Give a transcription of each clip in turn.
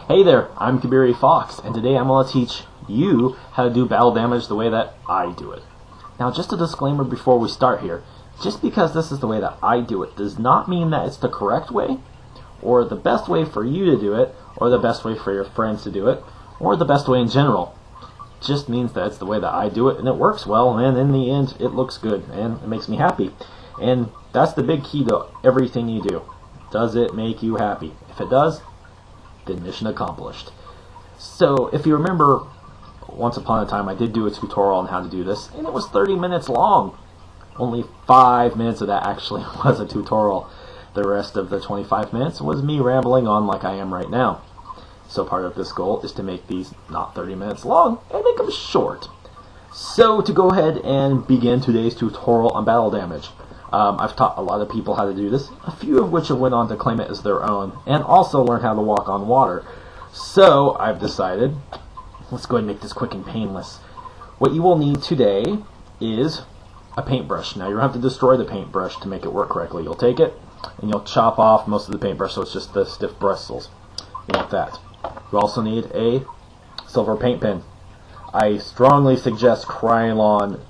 Hey there, I'm Kibiri Foxx, and today I'm going to teach you how to do battle damage the way that I do it. Now, just a disclaimer before we start here. Just because this is the way that I do it does not mean that it's the correct way, or the best way for you to do it, or the best way for your friends to do it, or the best way in general. It just means that it's the way that I do it, and it works well, and in the end, it looks good, and it makes me happy. And that's the big key to everything you do. Does it make you happy? If it does, then mission accomplished. So if you remember, once upon a time I did do a tutorial on how to do this, and it was 30 minutes long. Only 5 minutes of that actually was a tutorial. The rest of the 25 minutes was me rambling on like I am right now. So part of this goal is to make these not 30 minutes long and make them short. So to go ahead and begin today's tutorial on battle damage. I've taught a lot of people how to do this, a few of which have went on to claim it as their own, and also learn how to walk on water. So I've decided, let's go ahead and make this quick and painless. What you will need today is a paintbrush. Now you don't have to destroy the paintbrush to make it work correctly. You'll take it and you'll chop off most of the paintbrush so it's just the stiff bristles. You want that. You also need a silver paint pen. I strongly suggest Krylon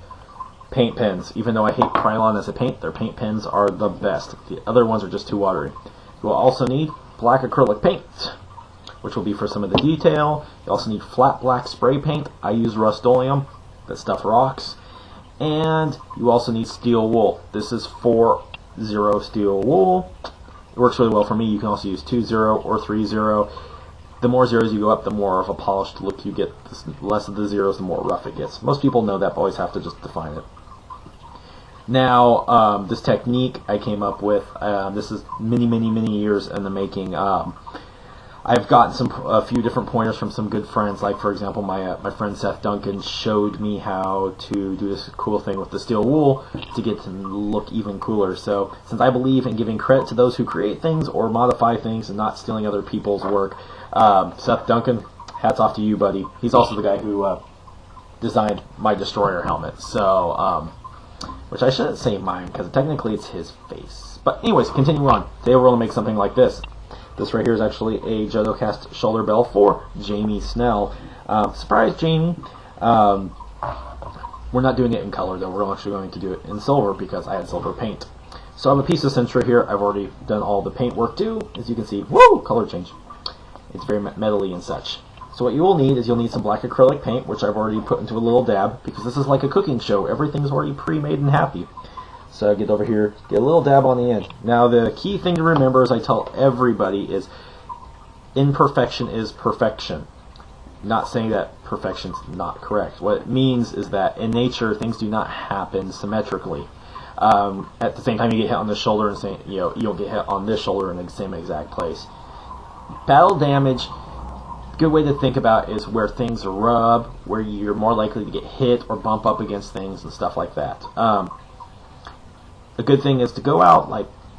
paint pens. Even though I hate Krylon as a paint, their paint pens are the best. The other ones are just too watery. You will also need black acrylic paint, which will be for some of the detail. You also need flat black spray paint. I use Rust-Oleum. That stuff rocks. And you also need steel wool. This is 4-0 steel wool. It works really well for me. You can also use 2-0 or 3-0. The more zeros you go up, the more of a polished look you get. The less of the zeros, the more rough it gets. Most people know that, but always have to just define it. Now, this technique I came up with, this is many years in the making. I've gotten a few different pointers from some good friends. Like, for example, my friend Seth Duncan showed me how to do this cool thing with the steel wool to get to look even cooler. So, since I believe in giving credit to those who create things or modify things and not stealing other people's work, Seth Duncan, hats off to you, buddy. He's also the guy who designed my Destroyer helmet. So, which I shouldn't say mine, because technically it's his face. But anyways, continue on. Today we're going to make something like this. This right here is actually a Jotocast shoulder bell for Jamie Snell. Surprise, Jamie. We're not doing it in color, though. We're actually going to do it in silver, because I had silver paint. So I have a piece of cincher here. I've already done all the paint work, too. As you can see, whoa, color change. It's very metally and such. So what you will need is you'll need some black acrylic paint, which I've already put into a little dab, because this is like a cooking show. Everything's already pre-made and happy. So I get over here, get a little dab on the end. Now the key thing to remember, as I tell everybody, is imperfection is perfection. Not saying that perfection's not correct. What it means is that in nature, things do not happen symmetrically. At the same time, you get hit on the shoulder and say, you don't get hit on this shoulder in the same exact place. Battle damage, good way to think about is where things rub, where you're more likely to get hit or bump up against things and stuff like that. The good thing is to go out,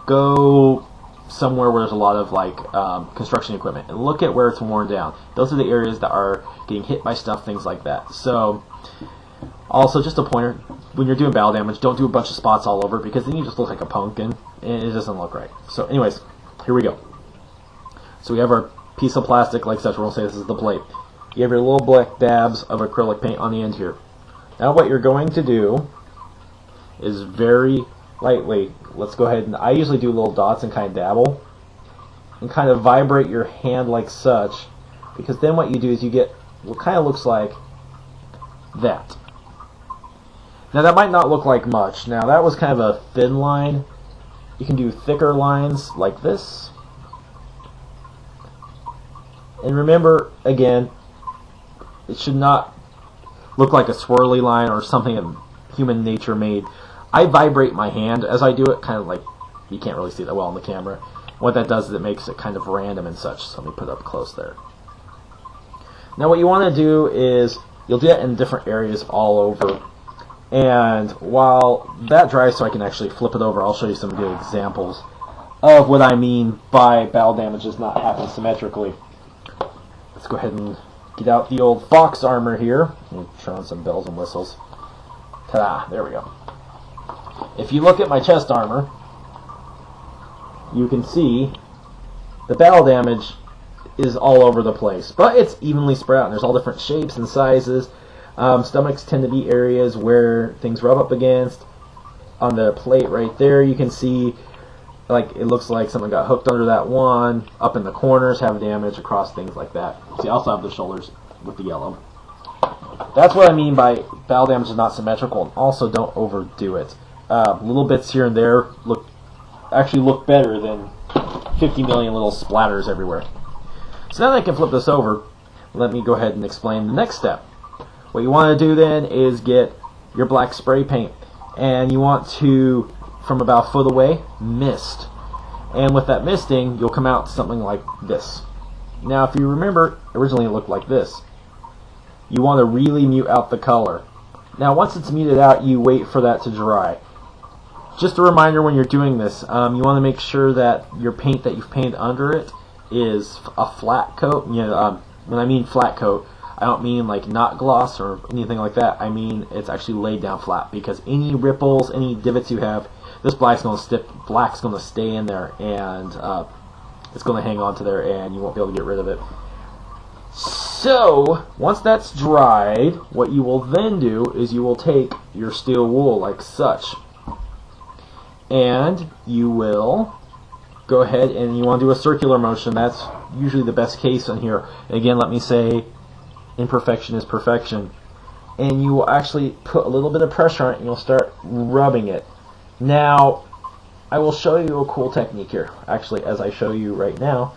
go somewhere where there's a lot of construction equipment and look at where it's worn down. Those are the areas that are getting hit by stuff, things like that. So, also just a pointer, when you're doing battle damage, don't do a bunch of spots all over, because then you just look like a pumpkin and it doesn't look right. So anyways, here we go. So we have our piece of plastic like such. We're going to say this is the plate. You have your little black dabs of acrylic paint on the end here. Now what you're going to do is very lightly, let's go ahead and, I usually do little dots and kind of dabble and kind of vibrate your hand like such, because then what you do is you get what kind of looks like that. Now that might not look like much. Now that was kind of a thin line. You can do thicker lines like this. And remember, again, it should not look like a swirly line or something that human nature made. I vibrate my hand as I do it, kind of like, you can't really see that well on the camera. What that does is it makes it kind of random and such. So let me put it up close there. Now what you want to do is, you'll do that in different areas all over. And while that dries so I can actually flip it over, I'll show you some good examples of what I mean by battle damage does not happen symmetrically. Let's go ahead and get out the old Fox armor here. Turn on some bells and whistles. Ta-da! There we go. If you look at my chest armor, you can see the battle damage is all over the place, but it's evenly spread out, and there's all different shapes and sizes. Stomachs tend to be areas where things rub up against. On the plate right there, you can see, like, it looks like someone got hooked under that one. Up in the corners have damage across things like that. See, I also have the shoulders with the yellow. That's what I mean by battle damage is not symmetrical, and also don't overdo it. Little bits here and there actually look better than 50 million little splatters everywhere. So now that I can flip this over, let me go ahead and explain the next step. What you want to do then is get your black spray paint, and you want to, from about a foot away, mist. And with that misting, you'll come out to something like this. Now, if you remember, originally it looked like this. You want to really mute out the color. Now, once it's muted out, you wait for that to dry. Just a reminder when you're doing this, you want to make sure that your paint that you've painted under it is a flat coat. When I mean flat coat, I don't mean like not gloss or anything like that. I mean it's actually laid down flat, because any ripples, any divots you have, this black's going to stay in there, and it's going to hang on to there, and you won't be able to get rid of it. So once that's dried, what you will then do is you will take your steel wool like such, and you will go ahead and you want to do a circular motion. That's usually the best case on here. And again, let me say, imperfection is perfection. And you will actually put a little bit of pressure on it, and you'll start rubbing it. Now, I will show you a cool technique here. Actually, as I show you right now,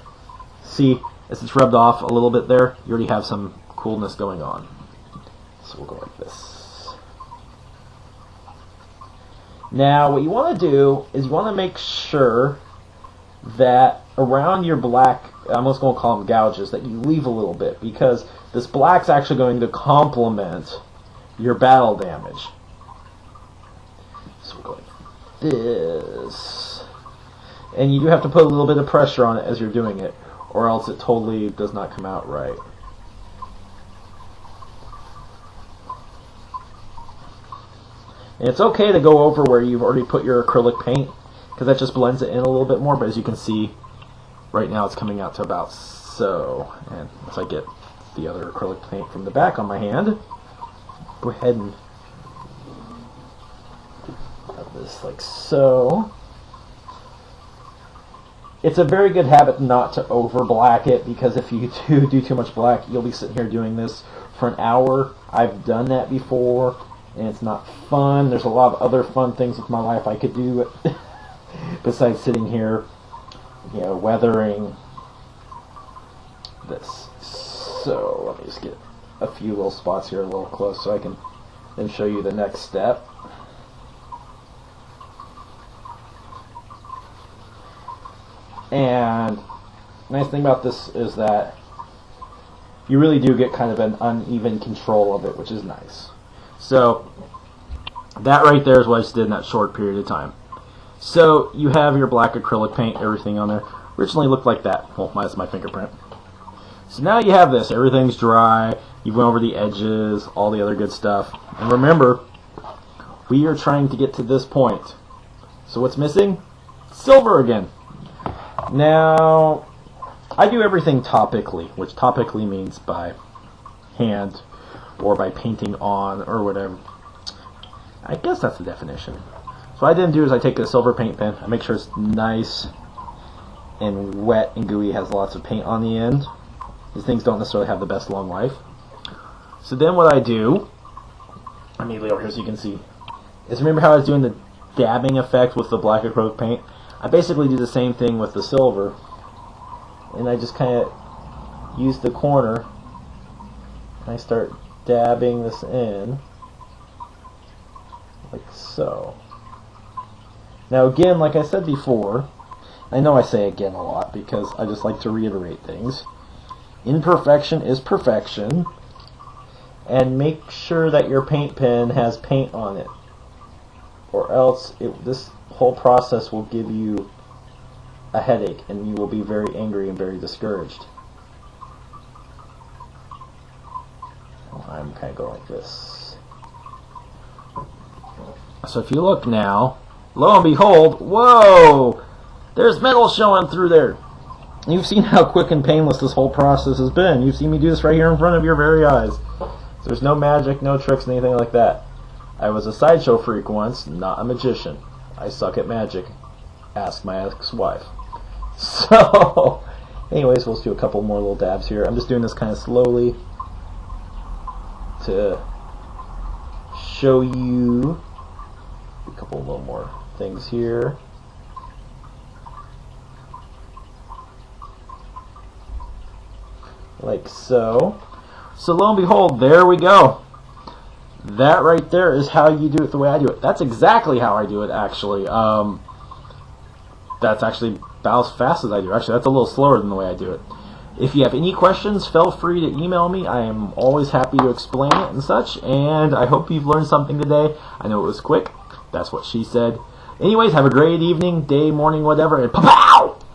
see, as it's rubbed off a little bit there, you already have some coolness going on. So we'll go like this. Now, what you want to do is you want to make sure that around your black, I'm just going to call them gouges, that you leave a little bit, because this black's actually going to complement your battle damage. So we'll go like this. And you do have to put a little bit of pressure on it as you're doing it, or else it totally does not come out right. And it's okay to go over where you've already put your acrylic paint, because that just blends it in a little bit more. But as you can see, right now it's coming out to about so. And once I get the other acrylic paint from the back on my hand, go ahead and have this like so. It's a very good habit not to over black it, because if you do too much black, you'll be sitting here doing this for an hour. I've done that before, and it's not fun. There's a lot of other fun things with my life I could do besides sitting here, weathering this. So let me just get a few little spots here a little close so I can then show you the next step. And the nice thing about this is that you really do get kind of an uneven control of it, which is nice. So that right there is what I just did in that short period of time. So you have your black acrylic paint, everything on there. Originally looked like that. Well, minus my fingerprint. So now you have this. Everything's dry. You went over the edges, all the other good stuff. And remember, we are trying to get to this point. So what's missing? Silver again. Now, I do everything topically, which topically means by hand or by painting on or whatever. I guess that's the definition. So what I didn't do is I take a silver paint pen, I make sure it's nice and wet and gooey, has lots of paint on the end. These things don't necessarily have the best long life. So then what I do, immediately over here so you can see, is remember how I was doing the dabbing effect with the black acrylic paint? I basically do the same thing with the silver, and I just kind of use the corner and I start dabbing this in like so. Now again, like I said before, I know I say again a lot because I just like to reiterate things. Imperfection is perfection, and make sure that your paint pen has paint on it, or else this whole process will give you a headache and you will be very angry and very discouraged. I'm kind of going like this. So if you look now, lo and behold, whoa! There's metal showing through there. You've seen how quick and painless this whole process has been. You've seen me do this right here in front of your very eyes. There's no magic, no tricks, anything like that. I was a sideshow freak once, not a magician. I suck at magic. Ask my ex-wife. So, anyways, we'll just do a couple more little dabs here. I'm just doing this kind of slowly to show you a couple little more things here. Like so. So lo and behold, there we go. That right there is how you do it the way I do it. That's exactly how I do it, actually. That's actually about as fast as I do. Actually, that's a little slower than the way I do it. If you have any questions, feel free to email me. I am always happy to explain it and such. And I hope you've learned something today. I know it was quick. That's what she said. Anyways, have a great evening, day, morning, whatever. And